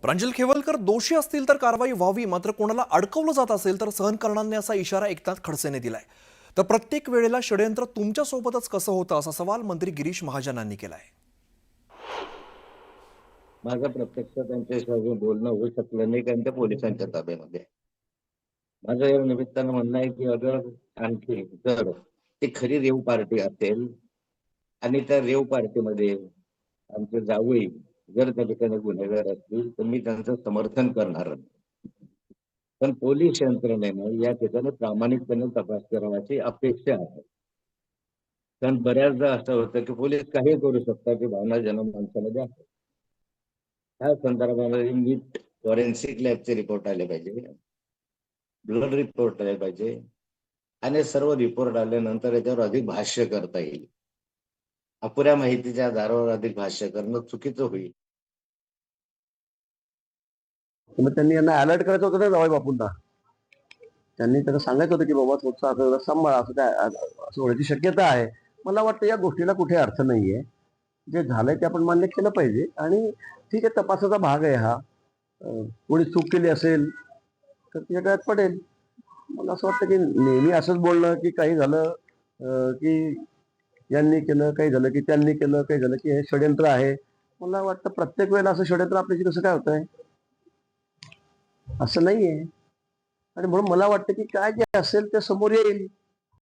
प्रांजल खेवलकर दोषी असतील तर कारवाई व्हावी, मात्र कोणाला अडकवलं जात असेल तर सहन करणार नाही असा इशारा एकनाथ खडसेने दिलाय. तर प्रत्येक वेळेला षडयंत्र तुमच्या सोबतच कसं होतं असा सवाल मंत्री गिरीश महाजनांनी केलाय. माझं प्रत्यक्ष त्यांच्याशी अजून बोलणं होऊ शकलं नाही, कारण ते पोलिसांच्या ताब्यामध्ये आहे. माझं या निमित्तानं म्हणणं आहे की अगर आणखी जर ती खरी रेव पार्टी असेल आणि त्या रेव पार्टीमध्ये आमचे जावई जर त्या ठिकाणी गुन्हेगार असतील तर मी त्यांचं समर्थन करणार नाही. पण पोलीस यंत्रणेने या ठिकाणी प्रामाणिकपणे तपास करावाची अपेक्षा आहे. कारण बऱ्याचदा असं होतं की पोलीस काही करू शकतात की भावना जन्म माणसामध्ये आहे. त्या संदर्भामध्ये नीट फॉरेन्सिक लॅबचे रिपोर्ट आले पाहिजे, ब्लड रिपोर्ट आले पाहिजे आणि सर्व रिपोर्ट आल्यानंतर याच्यावर अधिक भाष्य करता येईल. अपुऱ्या माहितीच्या आधारावर अधिक भाष्य करणं चुकीचं होईल. मग त्यांनी यांना अलर्ट करायचं होतं ना जावई बापूंना. त्यांनी त्यांना सांगायचं होतं की बाबा थोडंसं असं सांभाळा, असं काय असं होण्याची शक्यता आहे. मला वाटतं या गोष्टीला कुठे अर्थ नाहीये. जे झालंय ते आपण मान्य केलं पाहिजे आणि ठीक आहे, तपासाचा भाग आहे हा. कोणी चूक केली असेल तर तिच्या गळ्यात पडेल. मला असं वाटतं की नेहमी असंच बोलणं की काही झालं की यांनी केलं, काही झालं की त्यांनी केलं, काही झालं की हे षडयंत्र आहे. मला वाटतं प्रत्येक वेळेला असं षडयंत्र आपल्याशी कसं काय होतंय, असं नाहीये. आणि म्हणून मला वाटतं की काय जे असेल ते समोर येईल.